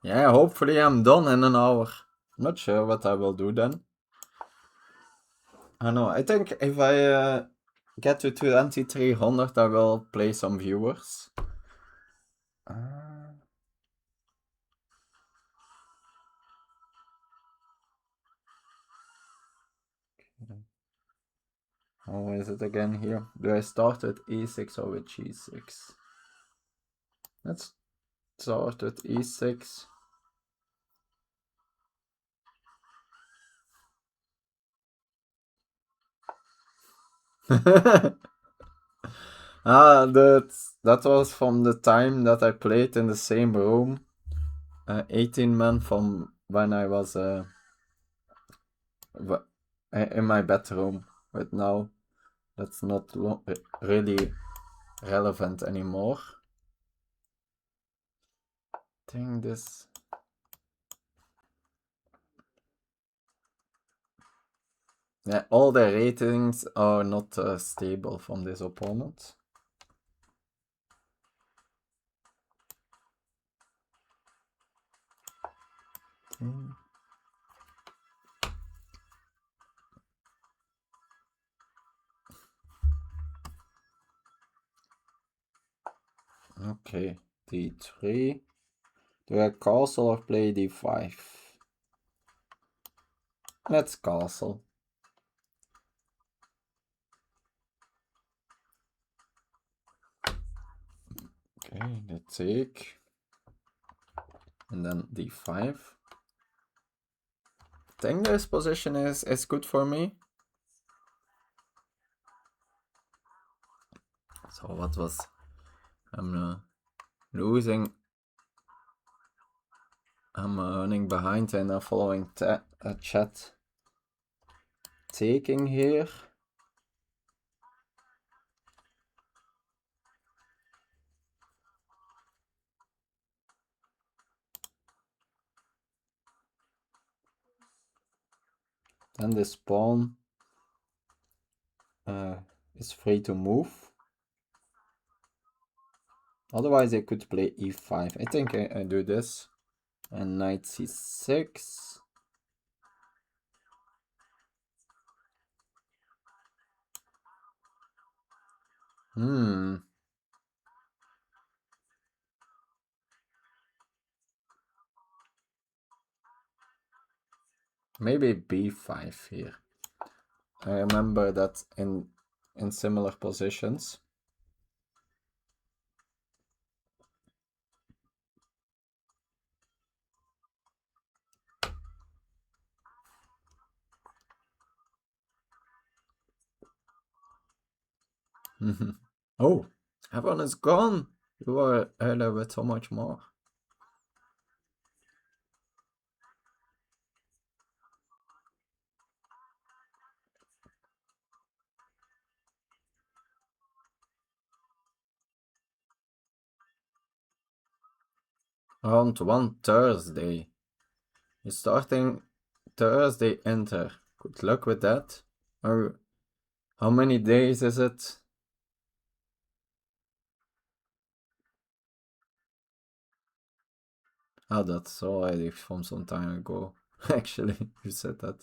Yeah, hopefully I'm done in an hour. Not sure what I will do then. I know. I think if I get to 2300, I will play some viewers. Uh, how is it again here? Do I start with e6 or with g6? Let's start with e6. That was from the time that I played in the same room. 18 men from when I was in my bedroom. But now that's not really relevant anymore. I think this. Yeah, all the ratings are not stable from this opponent. Okay, d3. Do I castle or play d5? Let's castle. Okay, the take. And then d5. I think this position is good for me. So what was... I'm losing. I'm running behind and following chat. Taking here. Then this pawn is free to move. Otherwise I could play e5. I think I do this. And knight c6. Maybe b5 here. I remember that in similar positions. Oh, everyone is gone. You were earlier with so much more. Round 1 Thursday. You're starting Thursday enter. Good luck with that. Or how many days is it? Oh, that's already from some time ago. Actually, you said that.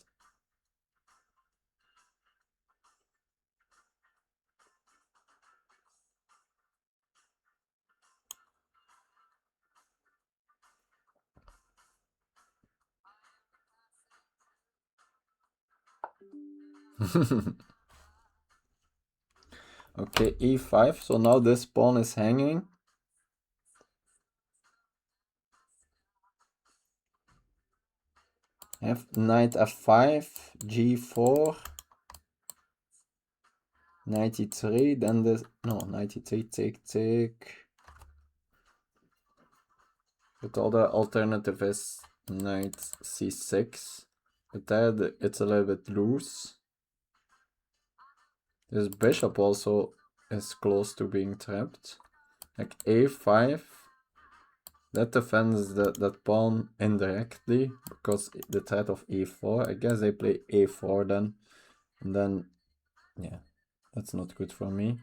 Okay, e5. So now this pawn is hanging. Knight f5, g4, knight e3, then this, no, knight e3, take. But the other alternative is knight c6. But that it's a little bit loose. This bishop also is close to being trapped. Like a5. That defends that pawn indirectly because the threat of e4. I guess they play a4 then. And then, yeah, that's not good for me.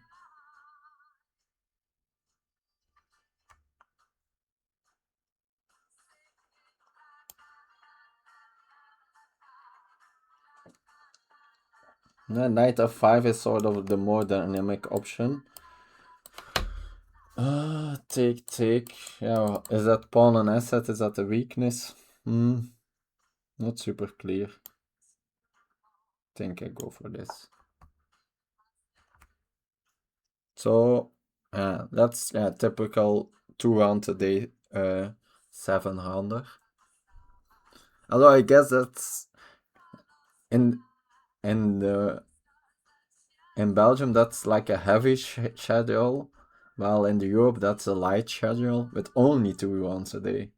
Knight f5 is sort of the more dynamic option. Take. Yeah, is that pawn an asset? Is that a weakness? Not super clear. Think I go for this. So, that's typical 2 round a day 7-rounder. Although I guess that's in the in Belgium that's like a heavy schedule, while in Europe that's a light schedule with only 2 rounds a day.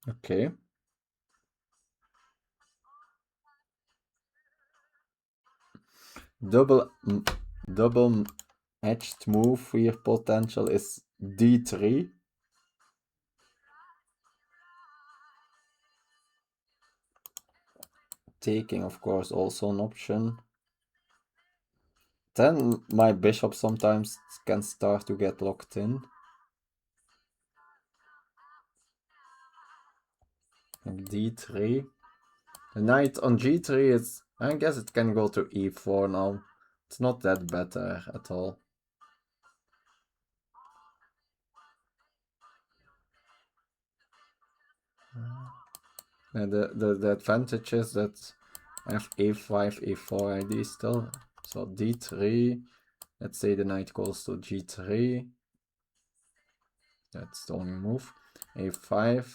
Okay. Double edged move here potential is d3. Taking, of course, also an option. Then my bishop sometimes can start to get locked in. And d3. The knight on g3 is, I guess it can go to e4 now. It's not that better at all. The advantage is that I have a5, a4 ID still. So d3. Let's say the knight goes to g3. That's the only move. a5.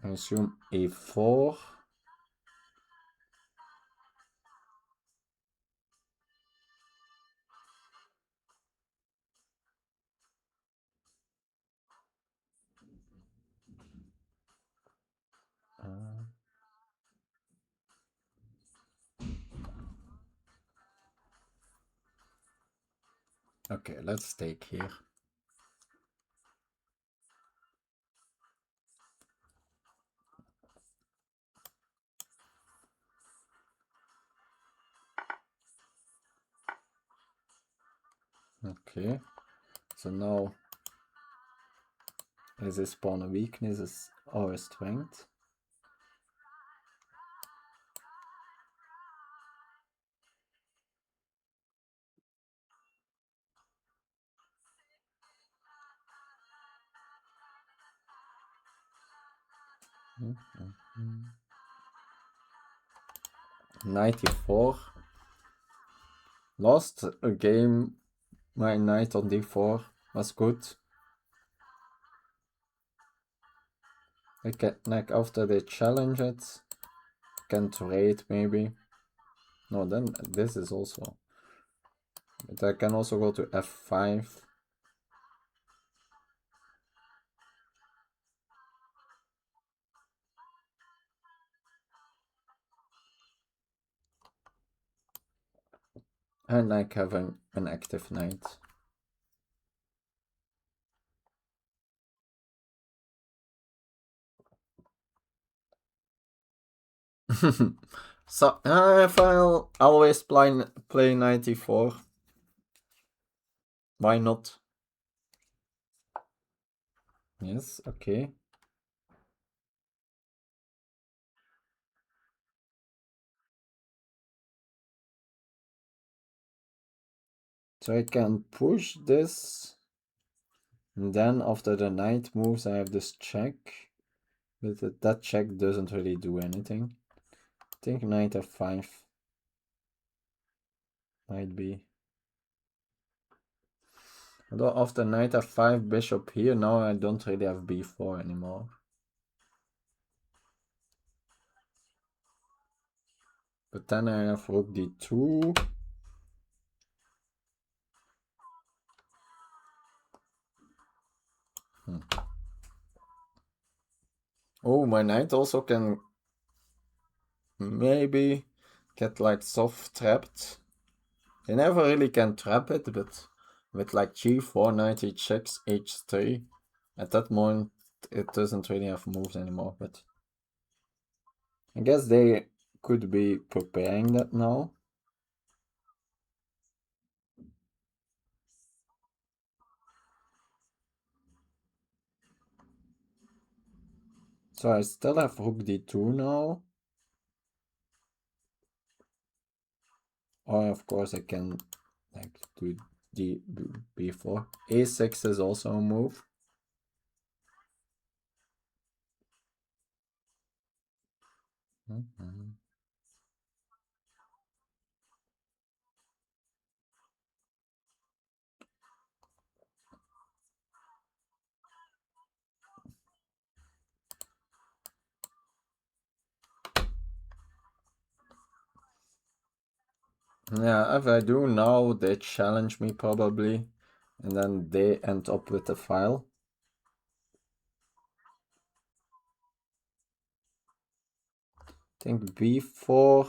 I assume a4. Okay, let's take here. Okay, so now is this pawn a weakness or a strength? Knight e4. Lost a game. My knight on d4 was good. Like after they challenge it, can trade maybe. No, then this is also. But I can also go to f5. And like having an active knight. So if I'll always play 94, why not? Yes, okay. So I can push this, and then after the knight moves I have this check, but that check doesn't really do anything. I think knight f5 might be. Although after knight f5, bishop here, now I don't really have b4 anymore. But then I have rook d2. Oh, my knight also can maybe get like soft trapped. They never really can trap it, but with like g4, knight h6, h3, at that moment it doesn't really have moves anymore, but I guess they could be preparing that now. So I still have rook d2 now. Or of course I can like do b4. a6 is also a move. Yeah, if I do now, they challenge me probably, and then they end up with the file. I think b4,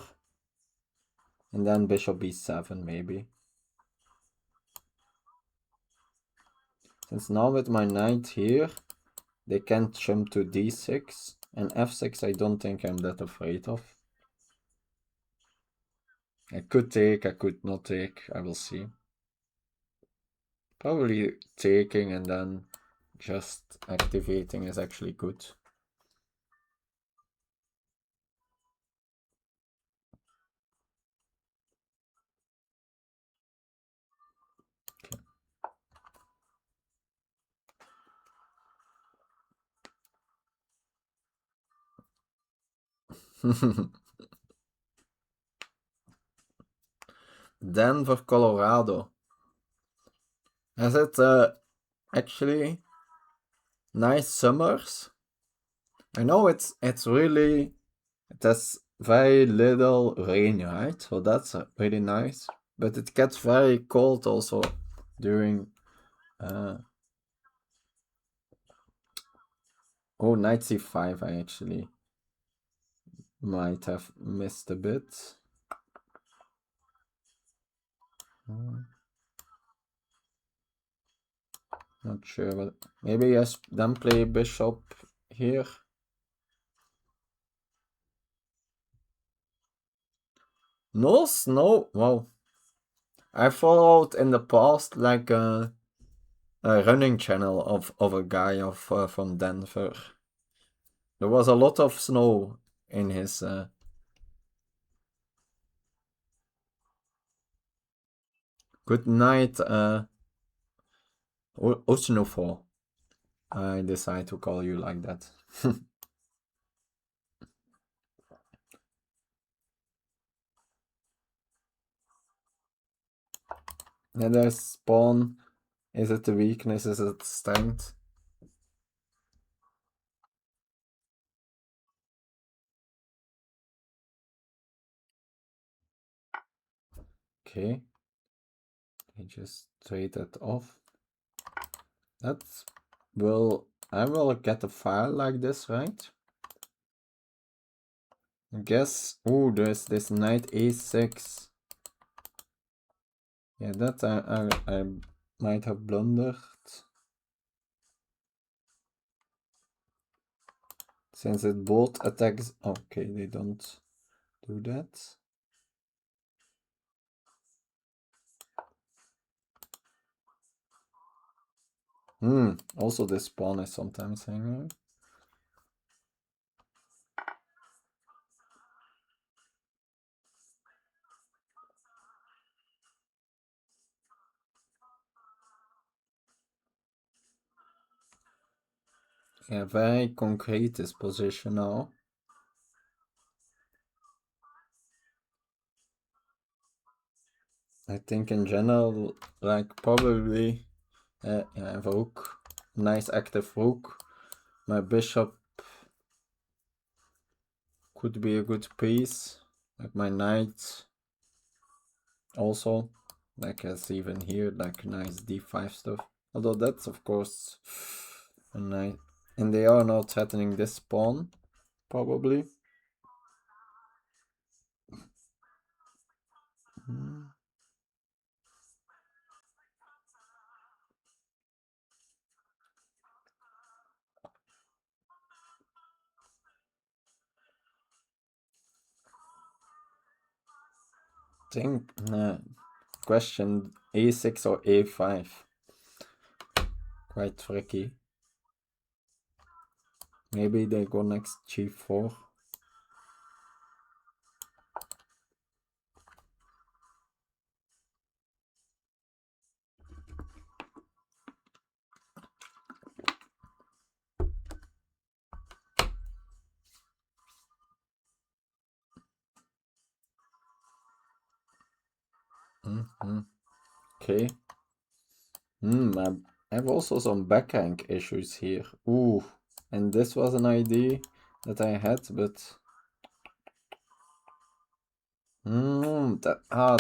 and then bishop b7 maybe. Since now with my knight here, they can't jump to d6, and f6 I don't think I'm that afraid of. I could take, I could not take, I will see. Probably taking and then just activating is actually good. Denver, Colorado. Is it actually nice summers? I know it has very little rain, right? So that's really nice. But it gets very cold also during. Oh, knight c5 I actually might have missed a bit. Not sure, but maybe yes, then play bishop here. No snow. Wow. I followed in the past like a running channel of a guy from Denver. There was a lot of snow in his. Good night, Oceanofo. I decide to call you like that. And there's pawn. Is it the weakness? Is it strength? Okay. I just trade that off. I will get a file like this, right? I guess. Oh, there's this knight a6. Yeah, that I might have blundered. Since it both attacks. Okay, they don't do that. Also this pawn is sometimes hanging. Yeah, very concrete this position now. I think in general, like probably I have a rook, nice active rook. My bishop could be a good piece. Like my knight also, like as even here, like nice d5 stuff. Although that's of course a nice, and they are now threatening this pawn, probably. Think question a6 or a5. Quite tricky. Maybe they go next g4. Okay. I have also some backrank issues here. Ooh, and this was an idea that I had, but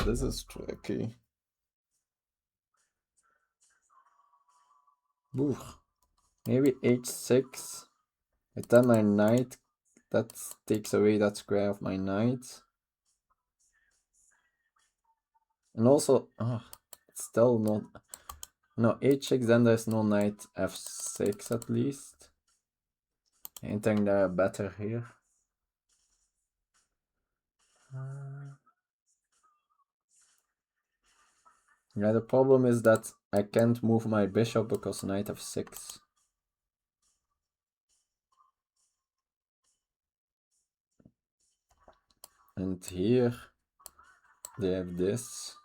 this is tricky. Ooh, maybe h6. But then my knight, that takes away that square of my knight. And also, it's still not. No, h6, then there's no knight f6 at least. I think they're better here. Yeah, the problem is that I can't move my bishop because knight f6. And here they have this.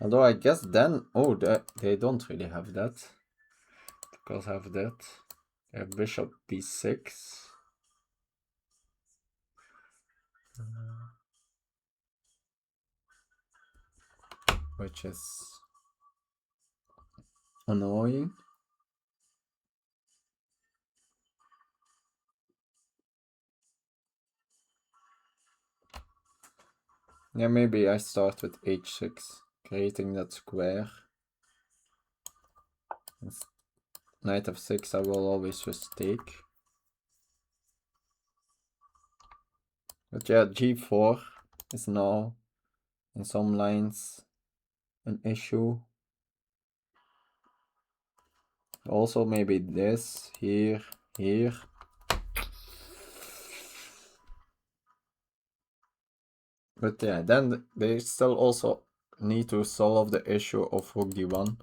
Although I guess then, they don't really have that. Because I have that. They have bishop b6. Which is annoying. Yeah, maybe I start with h6, creating that square. Knight f6 I will always just take. But yeah, g4 is now in some lines an issue. Also maybe this, here. But yeah, then they still also need to solve the issue of rook d1.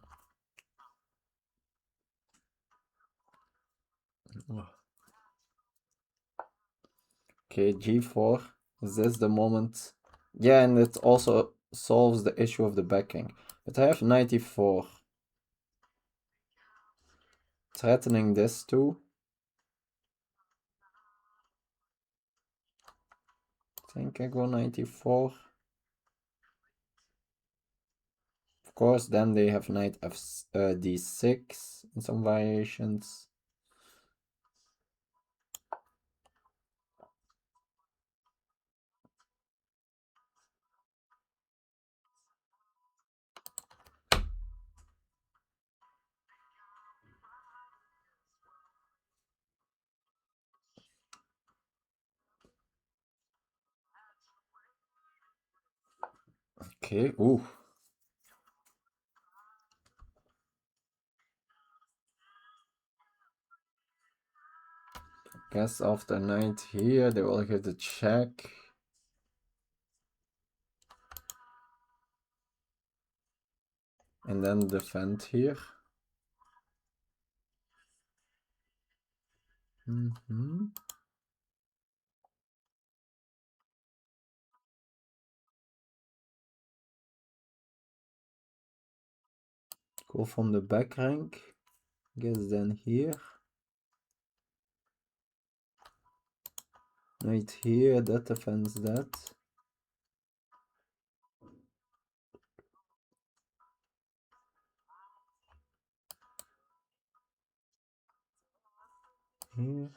Okay, g4. Is this the moment? Yeah, and it also solves the issue of the backing. But I have knight e4. Threatening this too. I think I go knight e4. Of course, then they have knight d6 in some variations. Okay, ooh. Guess after knight here, they will get a check. And then defend here. Go from the back rank. Guess then here. Knight here, that defends that. Here.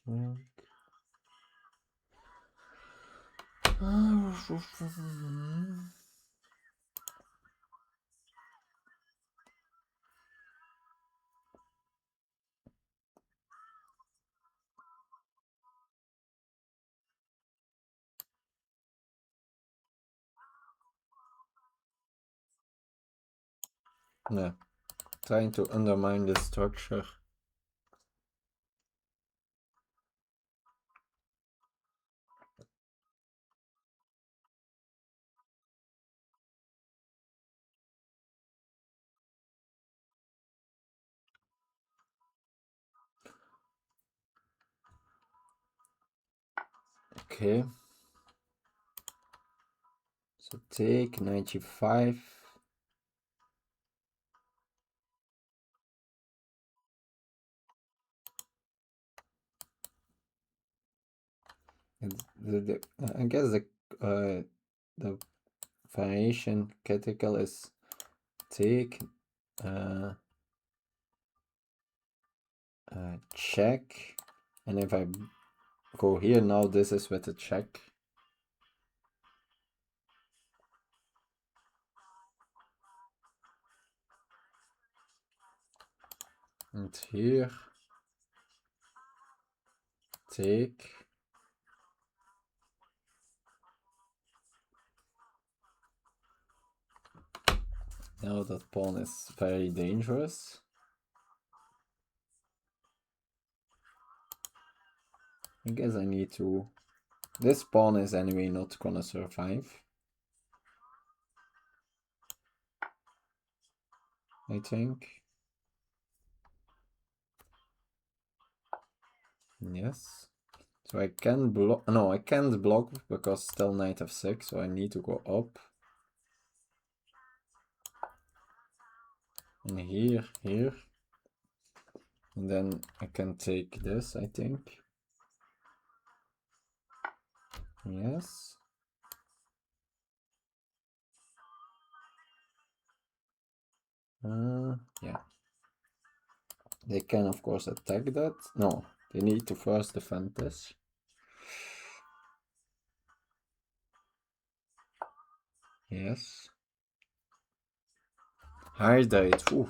Check. Yeah, trying to undermine the structure. Okay. So take 95. I guess the variation critical is take check, and if I go here now, this is with a check. And here take. Now that pawn is very dangerous. I guess I need to... This pawn is anyway not gonna survive, I think. Yes. So I can block... No, I can't block because still knight f6, so I need to go up. And here. And then I can take this, I think. Yes. Yeah. They can, of course, attack that. No, they need to first defend this. Yes. Hydrate. Ooh.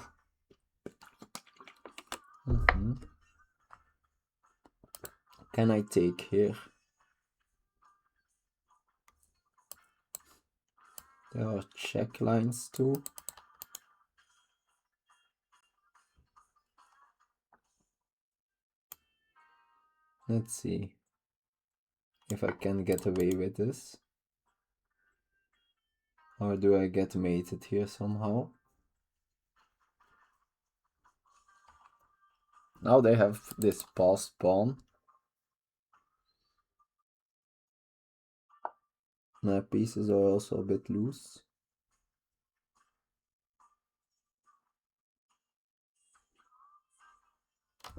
Can I take here? There are check lines too. Let's see if I can get away with this. Or do I get mated here somehow? Now they have this passed pawn. My pieces are also a bit loose.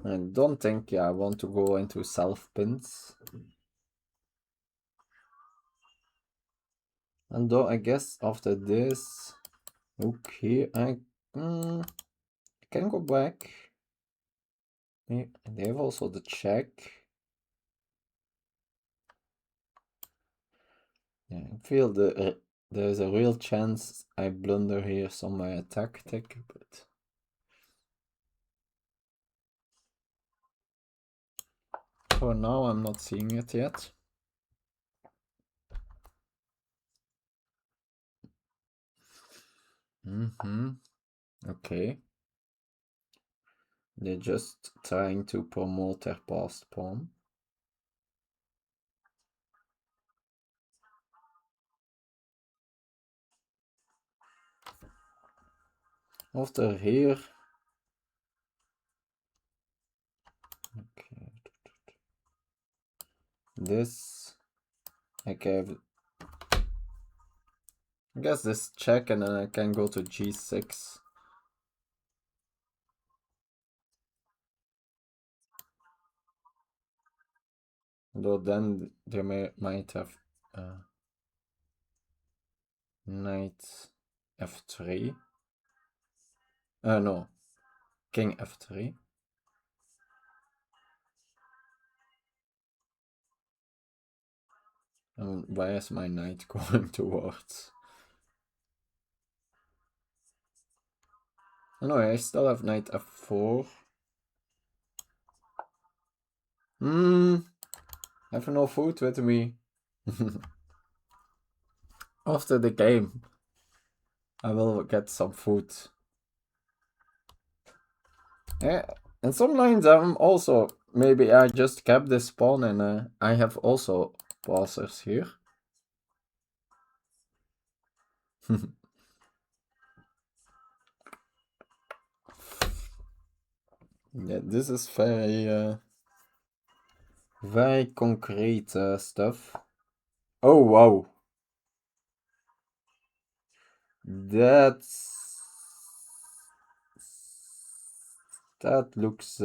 I don't think I want to go into self-pins. And though I guess after this, okay, I can go back. They have also the check. Yeah, I feel there's a real chance I blunder here some my attack tech, but for now I'm not seeing it yet. Okay. They're just trying to promote their passed pawn. After here. Okay. This. Okay. I guess this check and then I can go to g6. Though then they might have knight f3. No, king f3. And where is my knight going towards? Oh no, I still have knight f4. I have no food with me. After the game, I will get some food. Yeah, and some lines I'm also, maybe I just kept this pawn and I have also passers here. Yeah, this is very concrete stuff. Oh wow, that's that looks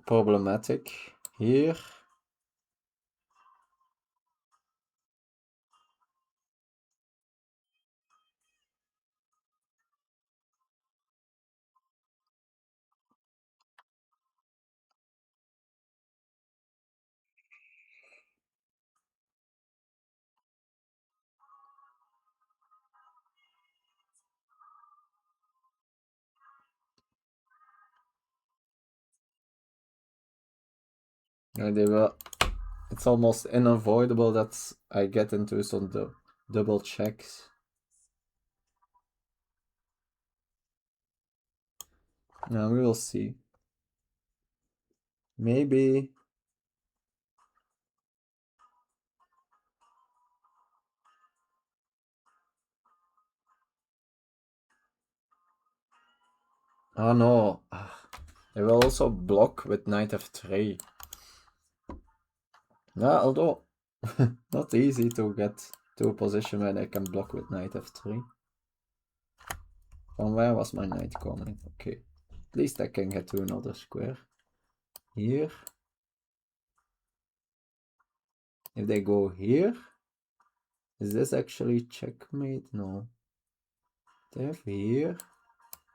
problematic here. They will. It's almost unavoidable that I get into some double checks. Now we will see. Maybe. Oh no. They will also block with knight f3. Yeah, although not easy to get to a position where they can block with knight f3. From where was my knight coming? Okay. At least I can get to another square. Here. If they go here, is this actually checkmate? No. They have here,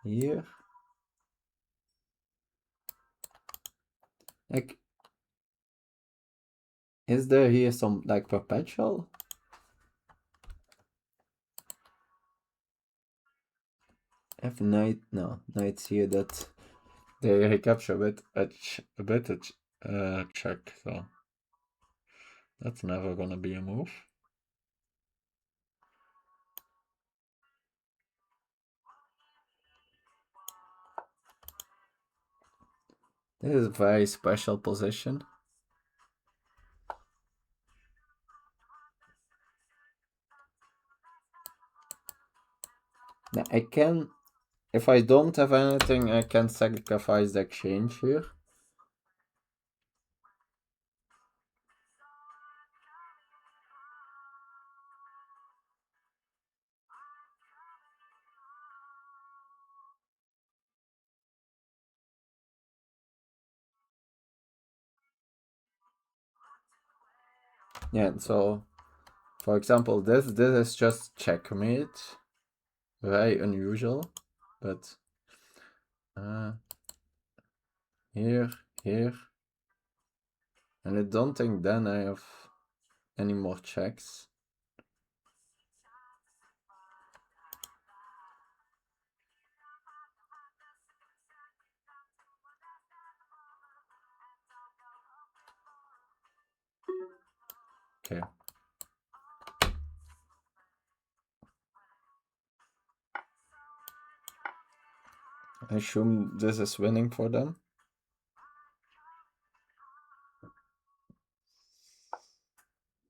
here. Like, is there here some like perpetual? F knight, no, knight's here that they recapture with a bit check, so that's never gonna be a move. This is a very special position. Now I can, if I don't have anything, I can sacrifice the exchange here. Yeah, so for example, this is just checkmate. Very unusual, but here, here. And I don't think then I have any more checks. Okay. I assume this is winning for them.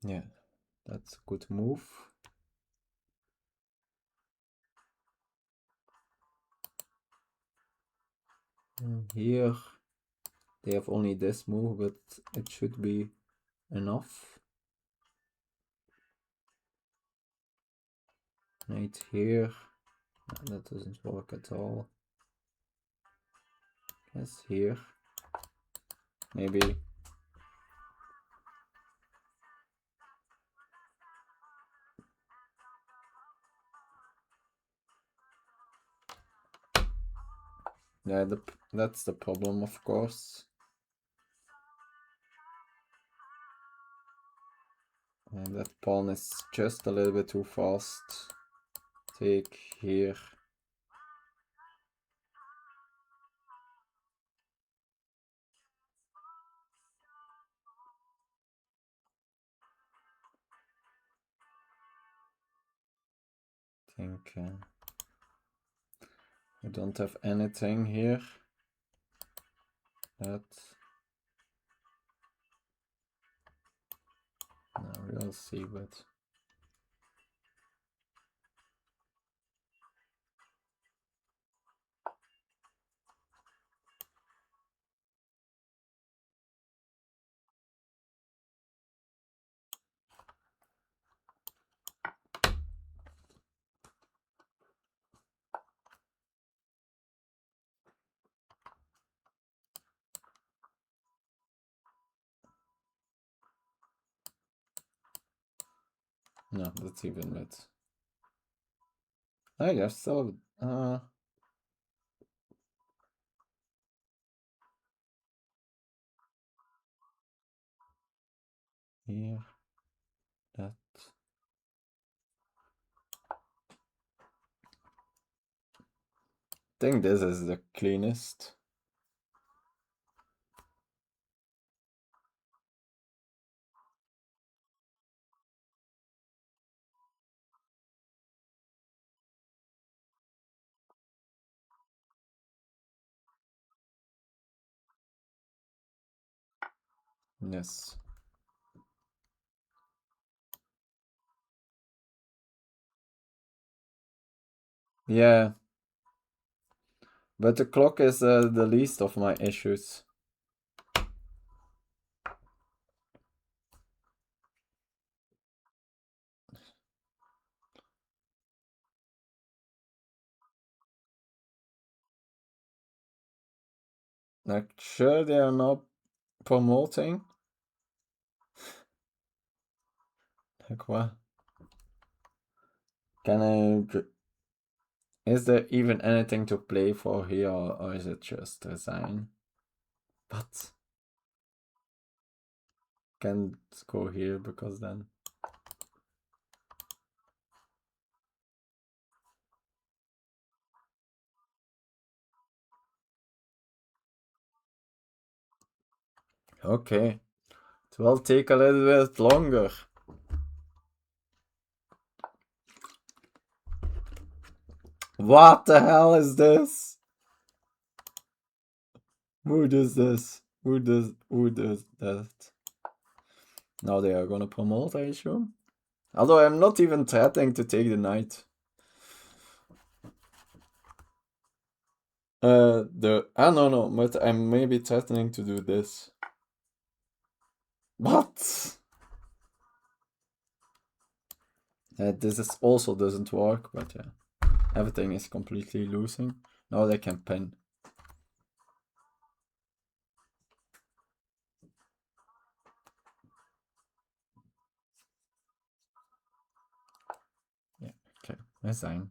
Yeah, that's a good move. And here they have only this move, but it should be enough. Knight here. No, that doesn't work at all. Yes, here. Maybe. Yeah, that's the problem, of course. And that pawn is just a little bit too fast. Take here. I think I don't have anything here. That. No, we'll see, but. No, that's even mid. I guess so. Here. That. I think this is the cleanest. Yes. Yeah. But the clock is the least of my issues. Like, sure, they are not promoting. Like, what? Can I... Is there even anything to play for here, or is it just resign? But can't go here because then... Okay. It will take a little bit longer. What the hell is this? Who does this? Who does that? Now they are gonna promote, I assume. Although I'm not even threatening to take the knight. No, but I'm maybe threatening to do this. What? This is also doesn't work, but yeah. Everything is completely losing. Now they can pen. Yeah, okay. Resign.